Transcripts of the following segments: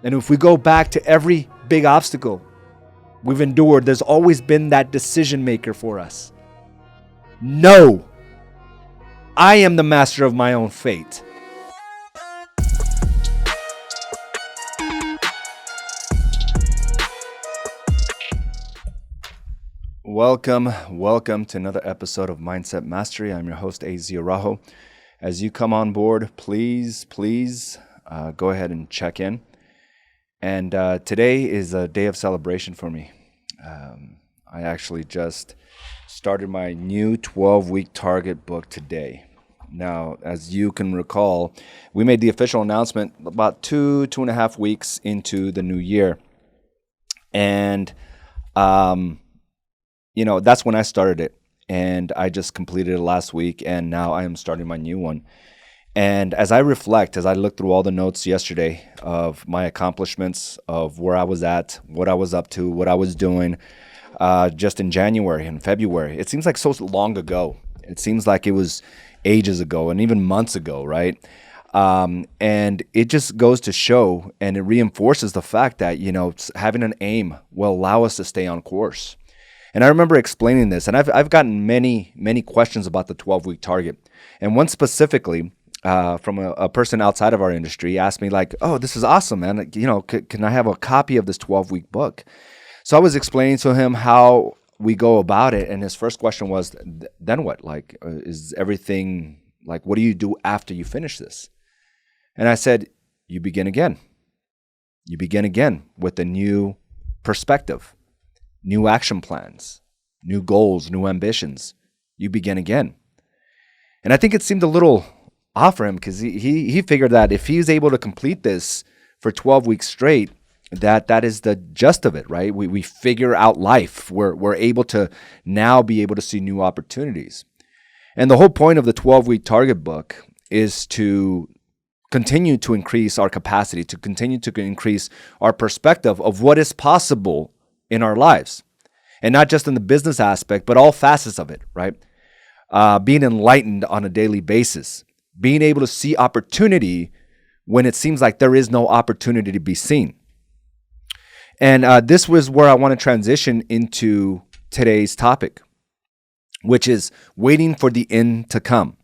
And if we go back to every big obstacle we've endured, there's always been that decision maker for us. No, I am the master of my own fate. Welcome to another episode of Mindset Mastery. I'm your host, Araujo. As you come on board, please go ahead and check in. And today is a day of celebration for me. I actually just started my new 12-week target book today. Now, as you can recall, we made the official announcement about two and a half weeks into the new year. And, that's when I started it. And I just completed it last week. And now I am starting my new one. And as I reflect, as I look through all the notes yesterday of my accomplishments, of where I was at, what I was up to, what I was doing, just in January and February, it seems like so long ago. It seems like it was ages ago and even months ago, right? And it just goes to show, and it reinforces the fact that, having an aim will allow us to stay on course. And I remember explaining this, and I've gotten many questions about the 12-week target. And one specifically from a person outside of our industry asked me like, "Oh, this is awesome, man. Can I have a copy of this 12-week book?" So I was explaining to him how we go about it. And his first question was, then what? Like, is everything, like, what do you do after you finish this? And I said, you begin again. You begin again with a new perspective, new action plans, new goals, new ambitions. You begin again. And I think it seemed a little off for him because he figured that if he was able to complete this for 12 weeks straight, that is the gist of it, right? We figure out life. We're able to now be able to see new opportunities. And the whole point of the 12-week target book is to continue to increase our capacity, to continue to increase our perspective of what is possible in our lives. And not just in the business aspect, but all facets of it, right? Being enlightened on a daily basis, being able to see opportunity when it seems like there is no opportunity to be seen. And this was where I want to transition into today's topic, which is waiting for the end to come.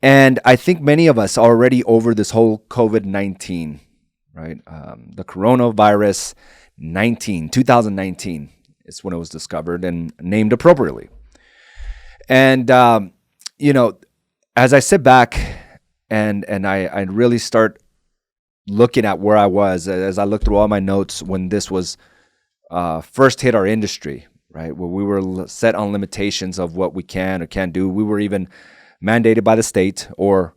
And I think many of us are already over this whole COVID-19, right? The coronavirus 2019 is when it was discovered and named appropriately. And, as I sit back and I really start looking at where I was, as I look through all my notes when this was first hit our industry, right, where we were set on limitations of what we can or can't do. We were even mandated by the state or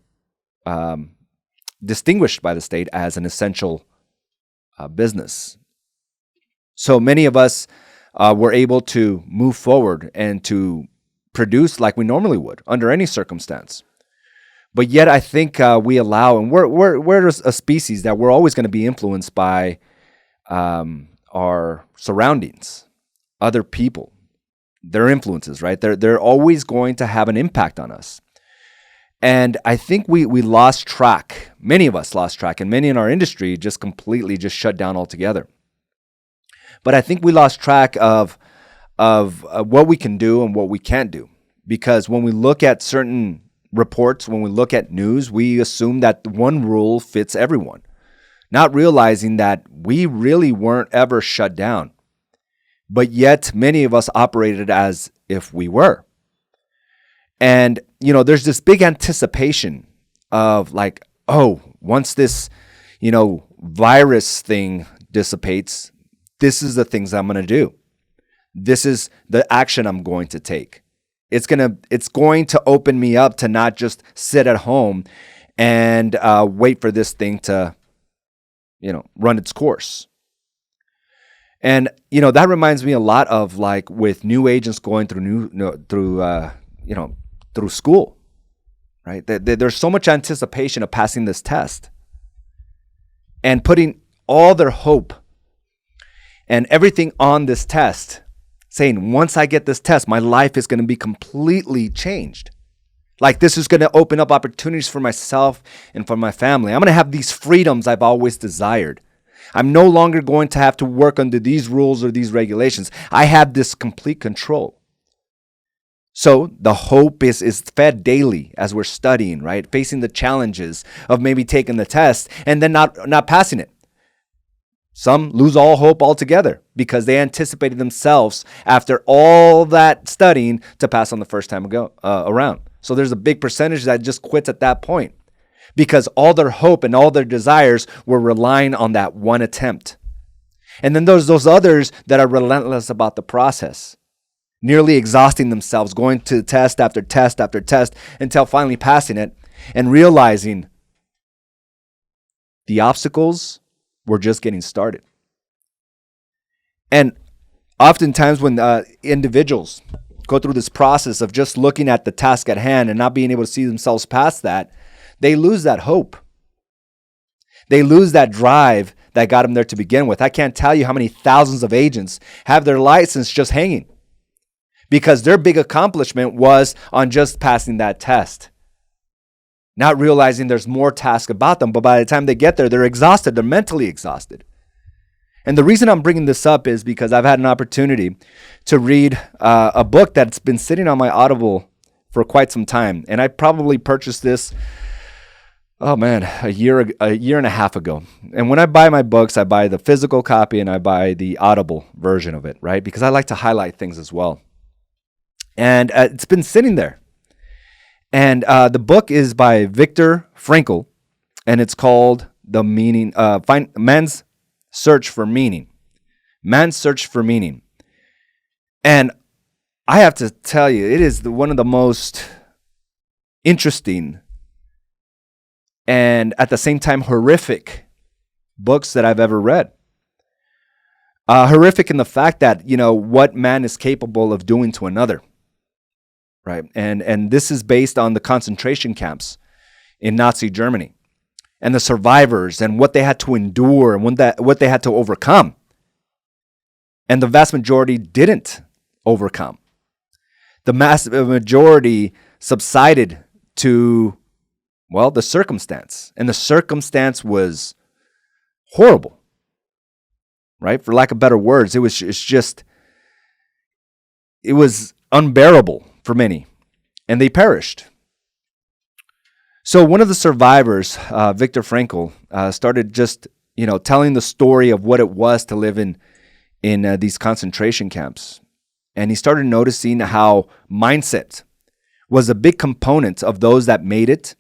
distinguished by the state as an essential business. So many of us were able to move forward and to produce like we normally would under any circumstance. But yet I think we allow, and we're a species that we're always going to be influenced by our surroundings, other people, their influences, right? They're always going to have an impact on us. And I think we lost track, many of us lost track, and many in our industry just completely just shut down altogether. But I think we lost track of what we can do and what we can't do. Because when we look at certain reports, when we look at news, we assume that one rule fits everyone, not realizing that we really weren't ever shut down. But yet many of us operated as if we were. And, there's this big anticipation of like, oh, once this, virus thing dissipates, this is the things I'm going to do. This is the action I'm going to take. It's going to open me up to not just sit at home and wait for this thing to, run its course. And that reminds me a lot of like with new agents going through school, right? There's so much anticipation of passing this test and putting all their hope and everything on this test, saying, once I get this test, my life is going to be completely changed. Like, this is going to open up opportunities for myself and for my family. I'm going to have these freedoms I've always desired. I'm no longer going to have to work under these rules or these regulations. I have this complete control. So the hope is fed daily as we're studying, right? Facing the challenges of maybe taking the test and then not passing it. Some lose all hope altogether because they anticipated themselves after all that studying to pass on the first time around. So there's a big percentage that just quits at that point because all their hope and all their desires were relying on that one attempt. And then there's those others that are relentless about the process, nearly exhausting themselves, going to test after test after test until finally passing it and realizing the obstacles were just getting started. And oftentimes when individuals go through this process of just looking at the task at hand and not being able to see themselves past that, they lose that hope. They lose that drive that got them there to begin with. I can't tell you how many thousands of agents have their license just hanging because their big accomplishment was on just passing that test, not realizing there's more task about them. But by the time they get there, they're exhausted. They're mentally exhausted. And the reason I'm bringing this up is because I've had an opportunity to read a book that's been sitting on my Audible for quite some time. And I probably purchased this, a year and a half ago. And when I buy my books, I buy the physical copy and I buy the Audible version of it, right? Because I like to highlight things as well. And it's been sitting there. And the book is by Viktor Frankl, and it's called Man's Search for Meaning. Man's Search for Meaning. And I have to tell you, it is one of the most interesting and at the same time horrific books that I've ever read. Horrific in the fact that, what man is capable of doing to another. Right. And this is based on the concentration camps in Nazi Germany and the survivors and what they had to endure and what they had to overcome. And the vast majority didn't overcome. The massive majority subsided to, the circumstance. And the circumstance was horrible. Right? For lack of better words, it was unbearable for many, and they perished. So one of the survivors, Viktor Frankl, started just, telling the story of what it was to live in these concentration camps. And he started noticing how mindset was a big component of those that made it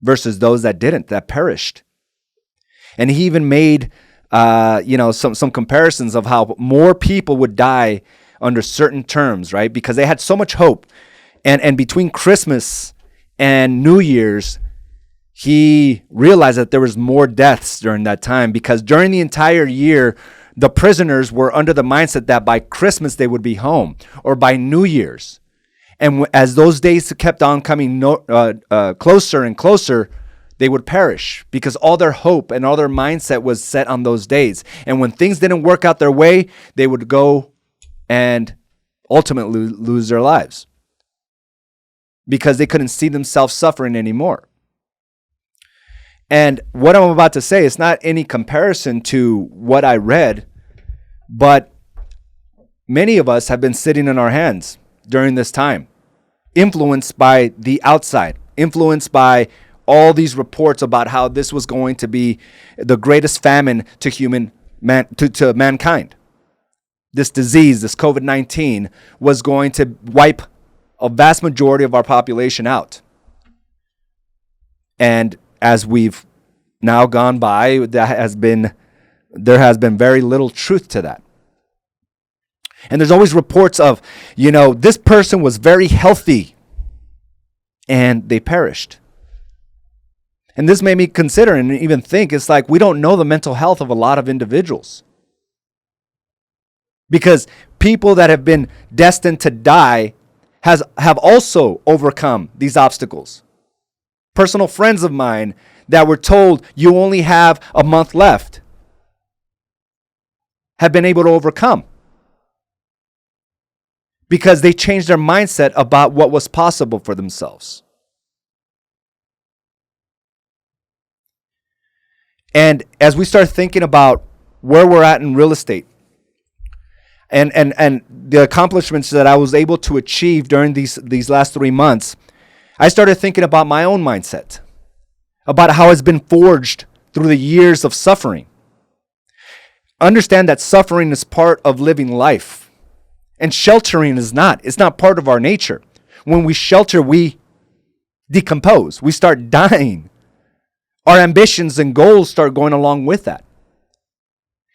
versus those that didn't, that perished. And he even made, some comparisons of how more people would die under certain terms, right? Because they had so much hope. And between Christmas and New Year's, he realized that there was more deaths during that time because during the entire year, the prisoners were under the mindset that by Christmas they would be home or by New Year's. And as those days kept on coming closer and closer, they would perish because all their hope and all their mindset was set on those days. And when things didn't work out their way, they would go and ultimately lose their lives because they couldn't see themselves suffering anymore. And what I'm about to say is not any comparison to what I read, but many of us have been sitting in our hands during this time, influenced by the outside, influenced by all these reports about how this was going to be the greatest famine to mankind. This disease, this COVID-19, was going to wipe a vast majority of our population out. And as we've now gone by, there has been very little truth to that. And there's always reports of, this person was very healthy and they perished. And this made me consider and even think, it's like we don't know the mental health of a lot of individuals. Because people that have been destined to die have also overcome these obstacles. Personal friends of mine that were told you only have a month left have been able to overcome because they changed their mindset about what was possible for themselves. And as we start thinking about where we're at in real estate and the accomplishments that I was able to achieve during these last 3 months, I started thinking about my own mindset, about how it's been forged through the years of suffering. Understand that suffering is part of living life, and sheltering is not. It's not part of our nature. When we shelter, we decompose. We start dying. Our ambitions and goals start going along with that.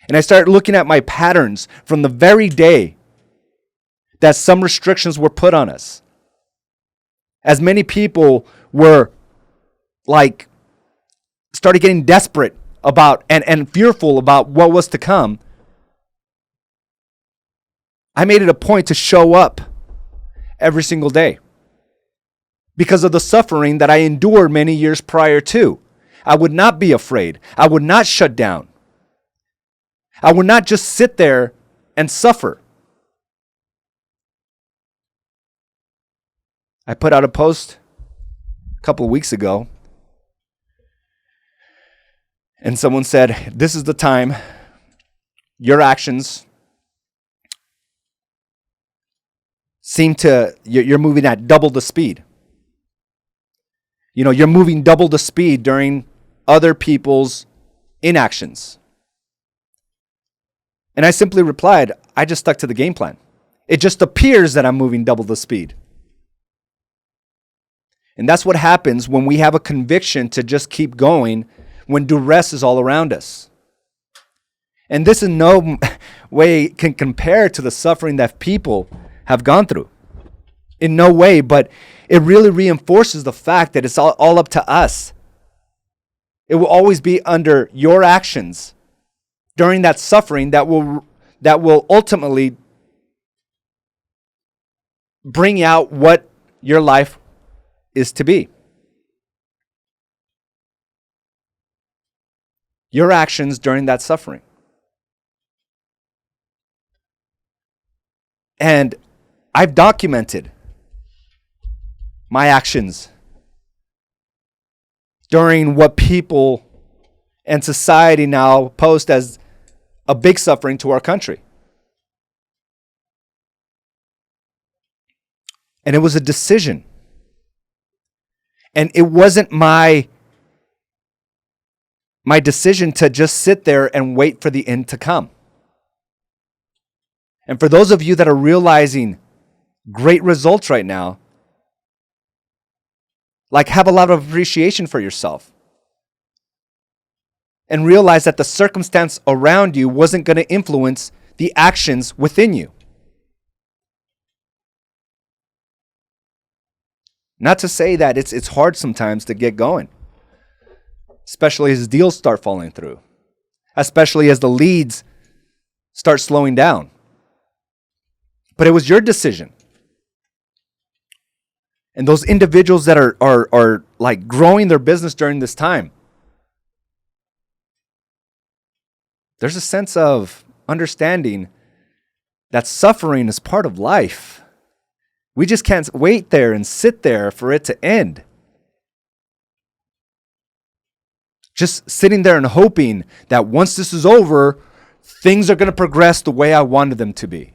And I started looking at my patterns from the very day that some restrictions were put on us. As many people were started getting desperate about and fearful about what was to come, I made it a point to show up every single day because of the suffering that I endured many years prior to. I would not be afraid. I would not shut down. I would not just sit there and suffer. I put out a post a couple of weeks ago, and someone said, "This is the time. Your actions you're moving at double the speed. You're moving double the speed during other people's inactions." And I simply replied, I just stuck to the game plan. It just appears that I'm moving double the speed. And that's what happens when we have a conviction to just keep going when duress is all around us. And this in no way can compare to the suffering that people have gone through. In no way, but it really reinforces the fact that it's all up to us. It will always be under your actions during that suffering that will ultimately bring out what your life is to be. Your actions during that suffering. And I've documented my actions during what people and society now post as a big suffering to our country. And it was a decision. And it wasn't my decision to just sit there and wait for the end to come. And for those of you that are realizing great results right now, have a lot of appreciation for yourself. And realize that the circumstance around you wasn't going to influence the actions within you. Not to say that it's hard sometimes to get going, especially as deals start falling through, especially as the leads start slowing down. But it was your decision. And those individuals that are growing their business during this time, there's a sense of understanding that suffering is part of life. We just can't wait there and sit there for it to end. Just sitting there and hoping that once this is over, things are going to progress the way I wanted them to be.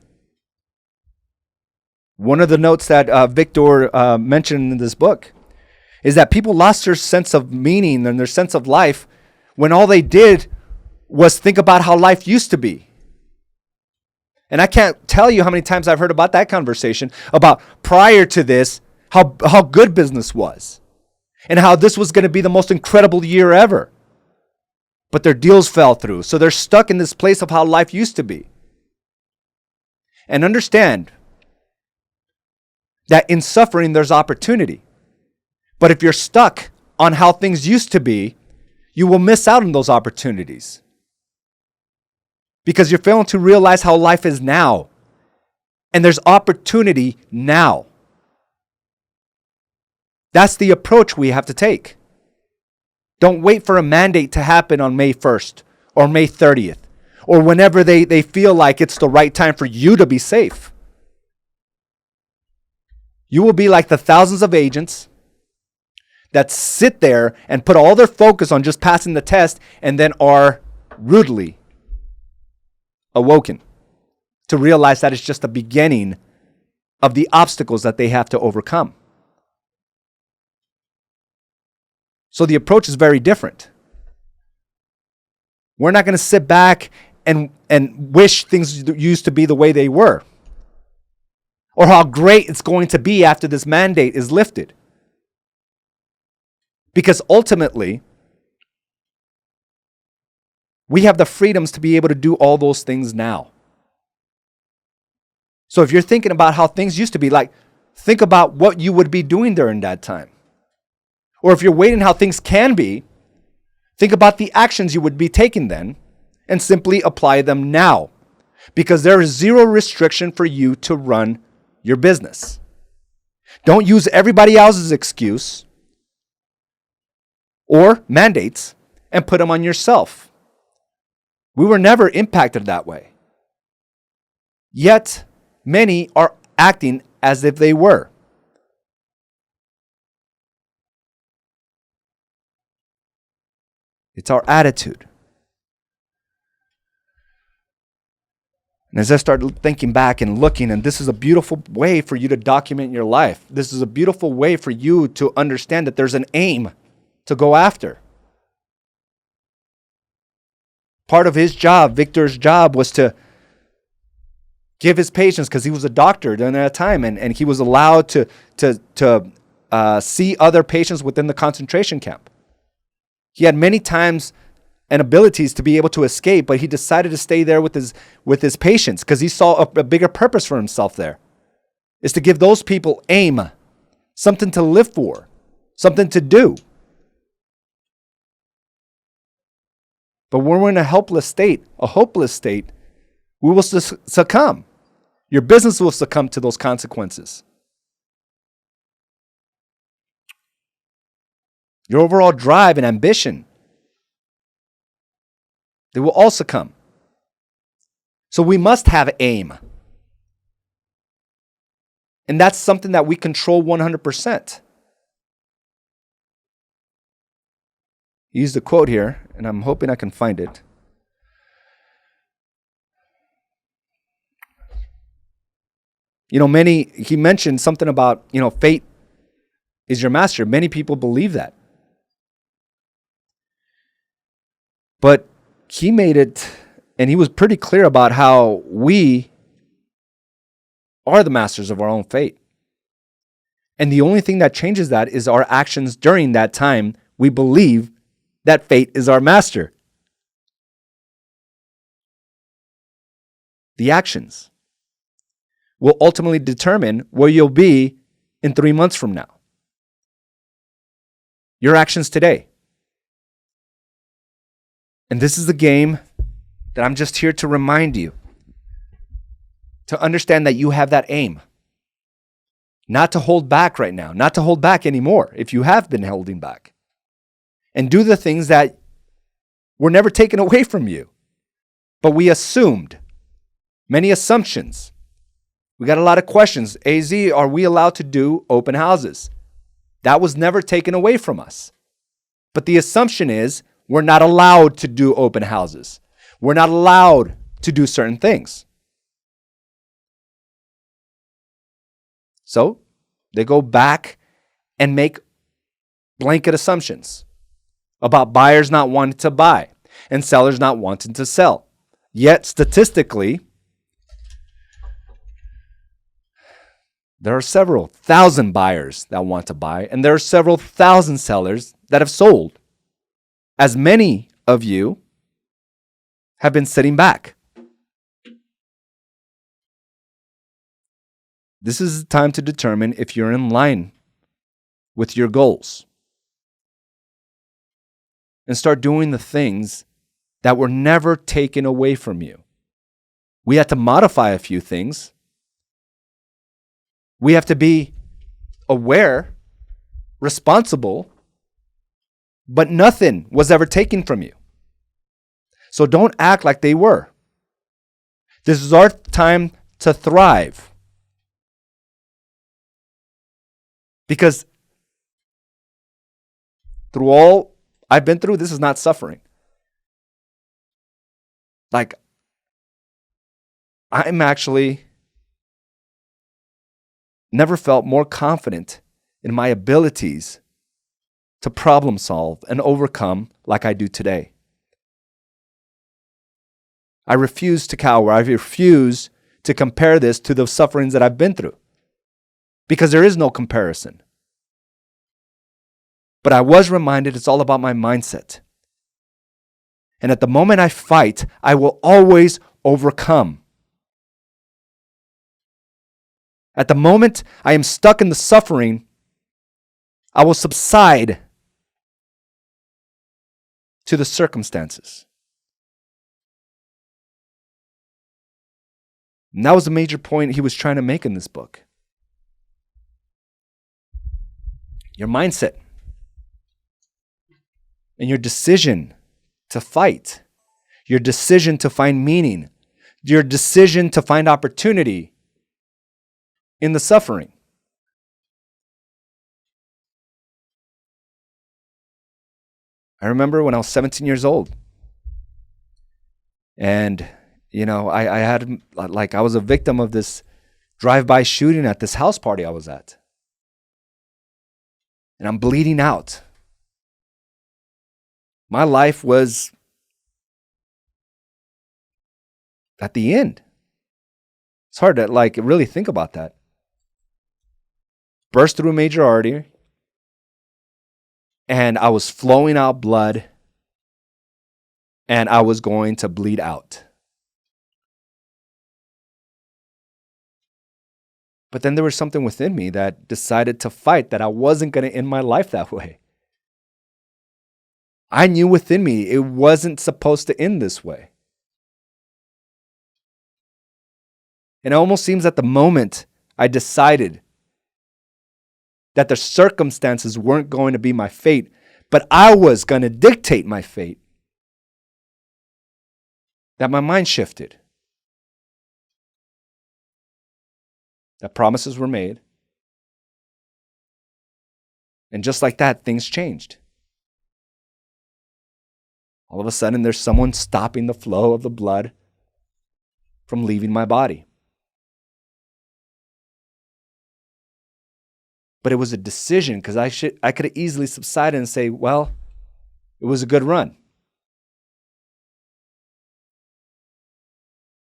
One of the notes that Victor mentioned in this book is that people lost their sense of meaning and their sense of life when all they did was think about how life used to be. And I can't tell you how many times I've heard about that conversation about prior to this, how good business was and how this was going to be the most incredible year ever. But their deals fell through. So they're stuck in this place of how life used to be. And understand that in suffering, there's opportunity. But if you're stuck on how things used to be, you will miss out on those opportunities. Because you're failing to realize how life is now. And there's opportunity now. That's the approach we have to take. Don't wait for a mandate to happen on May 1st or May 30th or whenever they feel like it's the right time for you to be safe. You will be like the thousands of agents that sit there and put all their focus on just passing the test and then are rudely awoken to realize that it's just the beginning of the obstacles that they have to overcome. So the approach is very different. We're not going to sit back and wish things used to be the way they were, or how great it's going to be after this mandate is lifted. Because ultimately, we have the freedoms to be able to do all those things now. So if you're thinking about how things used to be, like, think about what you would be doing during that time. Or if you're waiting how things can be, think about the actions you would be taking then and simply apply them now. Because there is zero restriction for you to run your business. Don't use everybody else's excuse or mandates and put them on yourself. We were never impacted that way. Yet, many are acting as if they were. It's our attitude. And as I started thinking back and looking, and this is a beautiful way for you to document your life. This is a beautiful way for you to understand that there's an aim to go after. Part of his job, Victor's job, was to give his patients, because he was a doctor during that time, and he was allowed to see other patients within the concentration camp. He had many times and abilities to be able to escape, but he decided to stay there with his patients because he saw a bigger purpose for himself there, is to give those people aim, something to live for, something to do. But when we're in a helpless state, a hopeless state, we will succumb. Your business will succumb to those consequences. Your overall drive and ambition, they will all succumb. So we must have aim. And that's something that we control 100%. He used a quote here, and I'm hoping I can find it. He mentioned something about, fate is your master. Many people believe that. But he made it, and he was pretty clear about how we are the masters of our own fate. And the only thing that changes that is our actions during that time. We believe that fate is our master. The actions will ultimately determine where you'll be in 3 months from now. Your actions today. And this is the game that I'm just here to remind you to understand that you have that aim. Not to hold back right now, not to hold back anymore if you have been holding back. And do the things that were never taken away from you. But we assumed, many assumptions. We got a lot of questions. AZ, are we allowed to do open houses? That was never taken away from us. But the assumption is we're not allowed to do open houses. We're not allowed to do certain things. So they go back and make blanket assumptions about buyers not wanting to buy and sellers not wanting to sell. Yet statistically, there are several thousand buyers that want to buy, and there are several thousand sellers that have sold. As many of you have been sitting back. This is the time to determine if you're in line with your goals. And start doing the things that were never taken away from you. We had to modify a few things. We have to be aware, responsible, but nothing was ever taken from you. So don't act like they were. This is our time to thrive. Because through all I've been through, this is not suffering. Like, I'm actually never felt more confident in my abilities to problem solve and overcome like I do today. I refuse to cower. I refuse to compare this to the sufferings that I've been through because there is no comparison. But I was reminded it's all about my mindset. And at the moment I fight, I will always overcome. At the moment I am stuck in the suffering, I will subside to the circumstances. And that was a major point he was trying to make in this book. Your mindset and your decision to fight, your decision to find meaning, your decision to find opportunity in the suffering. I remember when I was 17 years old and I had, I was a victim of this drive-by shooting at this house party I was at. And I'm bleeding out. My life was at the end. It's hard to really think about that. Burst through a major artery. And I was flowing out blood. And I was going to bleed out. But then there was something within me that decided to fight, that I wasn't going to end my life that way. I knew within me it wasn't supposed to end this way. And it almost seems at the moment I decided that the circumstances weren't going to be my fate, but I was going to dictate my fate, that my mind shifted. That promises were made. And just like that, things changed. All of a sudden, there's someone stopping the flow of the blood from leaving my body. But it was a decision because I could have easily subsided and say, well, it was a good run.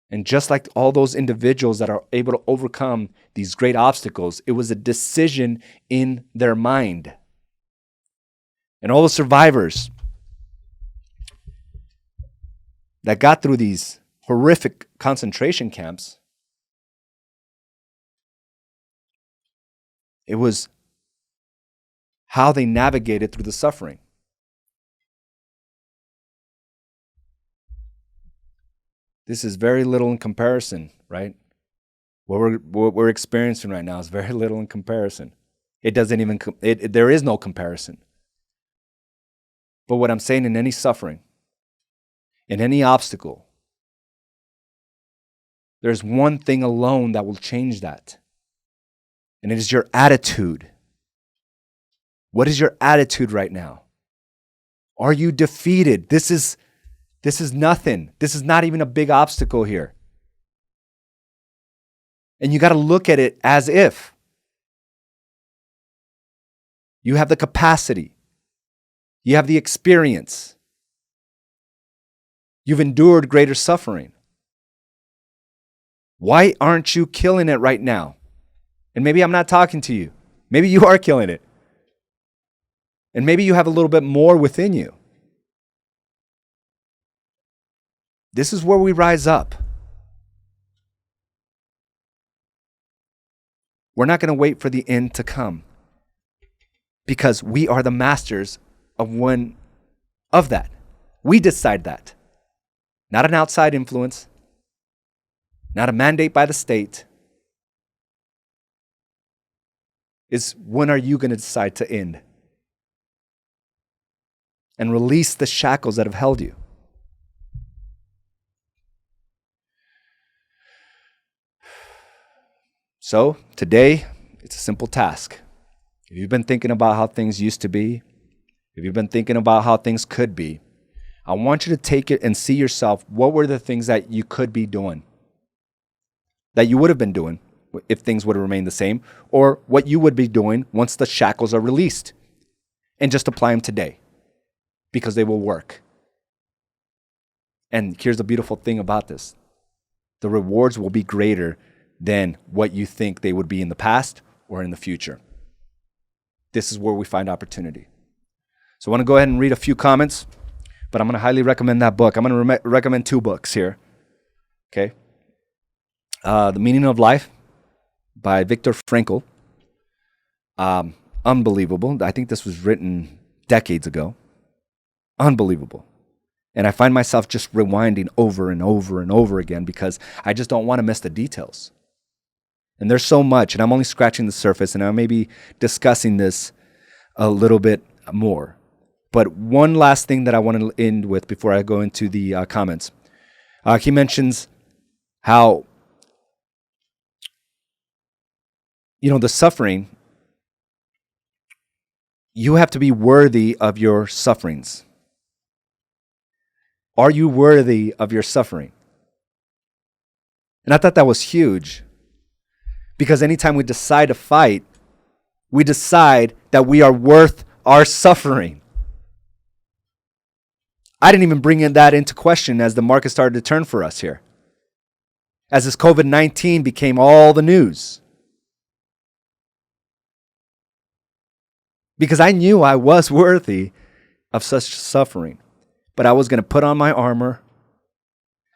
And just like all those individuals that are able to overcome these great obstacles, it was a decision in their mind. And all the survivors that got through these horrific concentration camps, it was how they navigated through the suffering. This is very little in comparison, right? What we're experiencing right now is very little in comparison. There is no comparison. But what I'm saying, in any suffering, in any obstacle, there's one thing alone that will change that. And it is your attitude. What is your attitude right now? Are you defeated? This is nothing. This is not even a big obstacle here. And you got to look at it as if you have the capacity. You have the experience. You've endured greater suffering. Why aren't you killing it right now? And maybe I'm not talking to you. Maybe you are killing it. And maybe you have a little bit more within you. This is where we rise up. We're not going to wait for the end to come because we are the masters of that. We decide that. Not an outside influence, not a mandate by the state. It's when are you going to decide to end and release the shackles that have held you? So today, it's a simple task. If you've been thinking about how things used to be, if you've been thinking about how things could be, I want you to take it and see yourself. What were the things that you could be doing, that you would have been doing if things would have remained the same, or what you would be doing once the shackles are released, and just apply them today because they will work. And here's the beautiful thing about this. The rewards will be greater than what you think they would be in the past or in the future. This is where we find opportunity. So I want to go ahead and read a few comments, but I'm going to highly recommend that book. I'm going to recommend 2 books here. Okay. The Meaning of Life by Viktor Frankl. Unbelievable. I think this was written decades ago. Unbelievable. And I find myself just rewinding over and over and over again because I just don't want to miss the details. And there's so much, and I'm only scratching the surface, and I may be discussing this a little bit more. But one last thing that I want to end with before I go into the comments. He mentions how, the suffering, you have to be worthy of your sufferings. Are you worthy of your suffering? And I thought that was huge. Because anytime we decide to fight, we decide that we are worth our suffering. I didn't even bring that into question as the market started to turn for us here. As this COVID-19 became all the news. Because I knew I was worthy of such suffering. But I was going to put on my armor.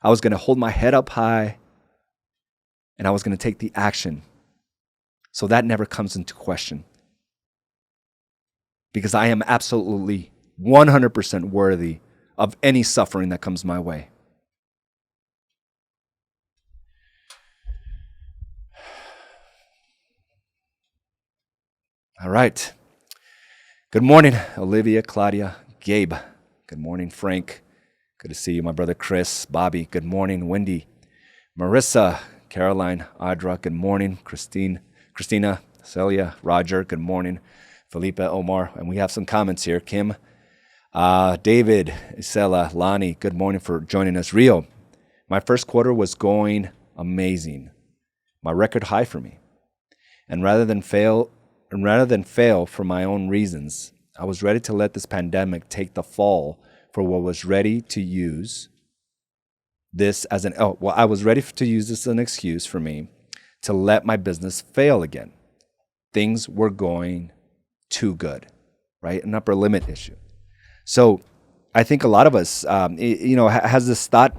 I was going to hold my head up high. And I was going to take the action. So that never comes into question. Because I am absolutely 100% worthy of any suffering that comes my way. All right. Good morning, Olivia, Claudia, Gabe. Good morning, Frank. Good to see you, my brother Chris, Bobby. Good morning, Wendy, Marissa, Caroline, Audra. Good morning, Christina, Celia, Roger. Good morning, Felipe, Omar. And we have some comments here. Kim, David, Isela, Lonnie. Good morning for joining us. Rio, my first quarter was going amazing. My record high for me. And rather than fail for my own reasons, I was ready to let this pandemic take the fall for what was ready to use this as I was ready to use this as an excuse for me to let my business fail again. Things were going too good, right? An upper limit issue. So I think a lot of us, has this thought,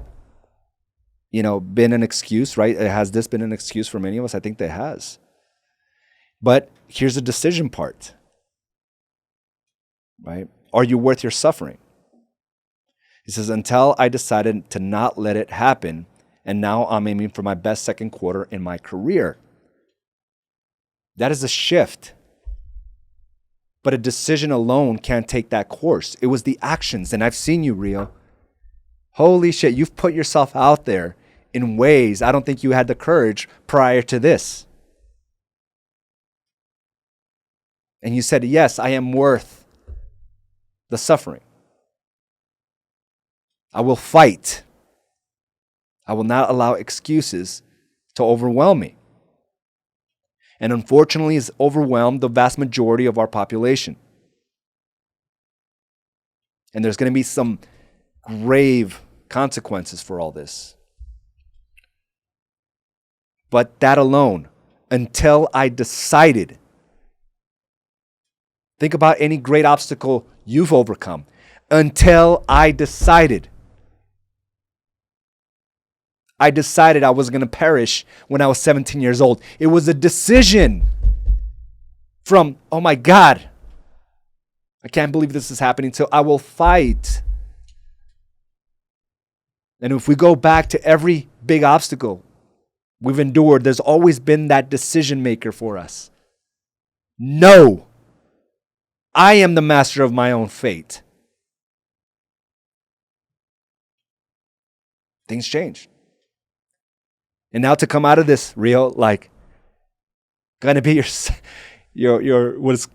been an excuse, right? Has this been an excuse for many of us? I think that has. But here's the decision part. Right? Are you worth your suffering? He says, until I decided to not let it happen, and now I'm aiming for my best second quarter in my career. That is a shift. But a decision alone can't take that course. It was the actions, and I've seen you, Rio. Holy shit, you've put yourself out there in ways I don't think you had the courage prior to this. And you said, yes, I am worth the suffering. I will fight. I will not allow excuses to overwhelm me. And unfortunately, it's overwhelmed the vast majority of our population. And there's going to be some grave consequences for all this. But that alone, until I decided, think about any great obstacle you've overcome. Until I decided I was going to perish when I was 17 years old. It was a decision from, oh my God, I can't believe this is happening, so I will fight. And if we go back to every big obstacle we've endured, there's always been that decision maker for us. No. I am the master of my own fate. Things change. And now to come out of this, Rio, gonna be your what is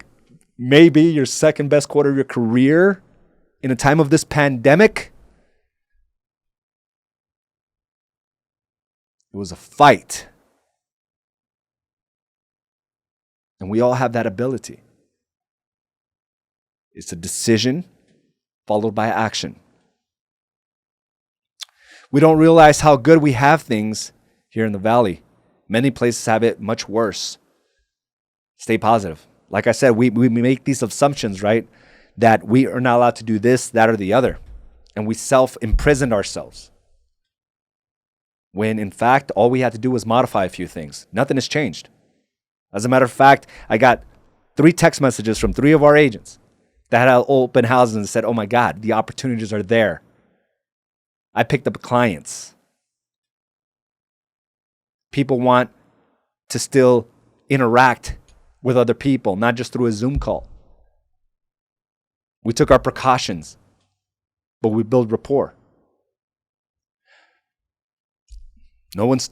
maybe your second best quarter of your career in a time of this pandemic. It was a fight. And we all have that ability. It's a decision followed by action. We don't realize how good we have things here in the Valley. Many places have it much worse. Stay positive. Like I said, we make these assumptions, right? That we are not allowed to do this, that, or the other. And we self-imprisoned ourselves. When in fact, all we had to do was modify a few things. Nothing has changed. As a matter of fact, I got 3 text messages from 3 of our agents that had open houses and said, oh my God, the opportunities are there. I picked up clients. People want to still interact with other people, not just through a Zoom call. We took our precautions, but we build rapport. No one's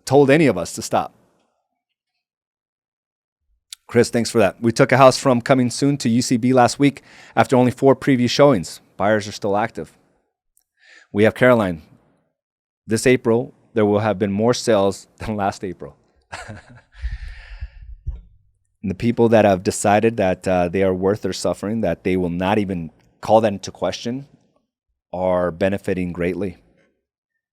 told any of us to stop. Chris, thanks for that. We took a house from Coming Soon to UCB last week after only 4 previous showings. Buyers are still active. We have Caroline. This April, there will have been more sales than last April. And the people that have decided that they are worth their suffering, that they will not even call that into question, are benefiting greatly.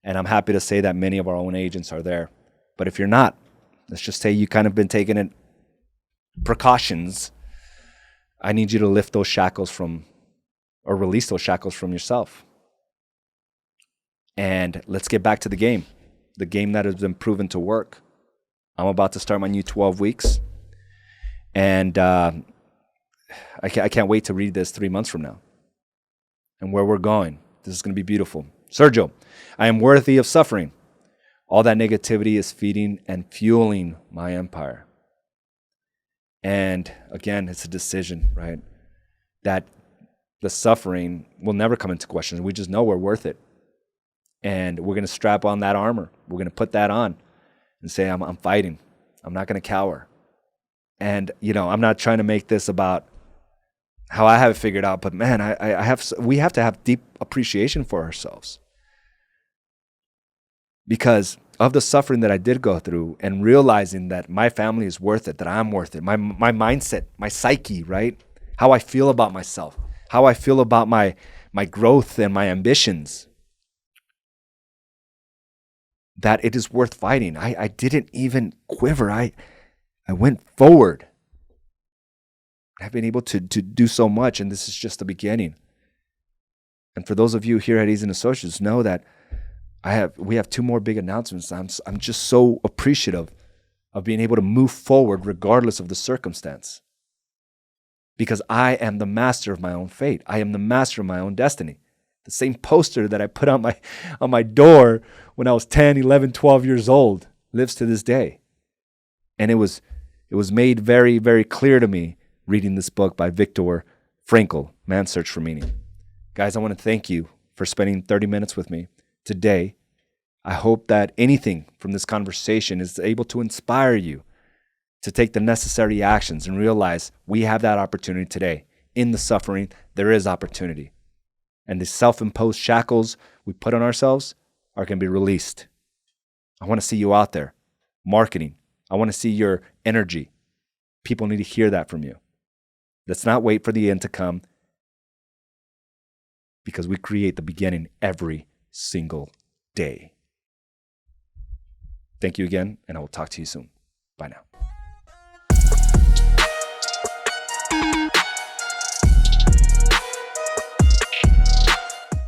And I'm happy to say that many of our own agents are there. But if you're not, let's just say you kind of been taking it precautions, I need you to lift those shackles from, or release those shackles from yourself. And let's get back to the game that has been proven to work. I'm about to start my new 12 weeks. And I can't wait to read this 3 months from now. And where we're going. This is going to be beautiful. Sergio, I am worthy of suffering. All that negativity is feeding and fueling my empire. And again, it's a decision, right? That the suffering will never come into question. We just know we're worth it. And we're going to strap on that armor. We're going to put that on and say, I'm fighting. I'm not going to cower. And, I'm not trying to make this about how I have it figured out, but man, we have to have deep appreciation for ourselves. Because of the suffering that I did go through and realizing that my family is worth it, that I'm worth it, my mindset, my psyche, right? How I feel about myself, how I feel about my growth and my ambitions, that it is worth fighting. I didn't even quiver. I went forward. I've been able to do so much, and this is just the beginning. And for those of you here at Ease and Associates, know that we have 2 more big announcements. I'm just so appreciative of being able to move forward regardless of the circumstance. Because I am the master of my own fate. I am the master of my own destiny. The same poster that I put on my door when I was 10, 11, 12 years old lives to this day. And it was made very, very clear to me reading this book by Viktor Frankl, Man's Search for Meaning. Guys, I want to thank you for spending 30 minutes with me today. I hope that anything from this conversation is able to inspire you to take the necessary actions and realize we have that opportunity today. In the suffering, there is opportunity. And the self-imposed shackles we put on ourselves are going to be released. I want to see you out there marketing. I want to see your energy. People need to hear that from you. Let's not wait for the end to come, because we create the beginning every single day. Thank you again, and I will talk to you soon. Bye now.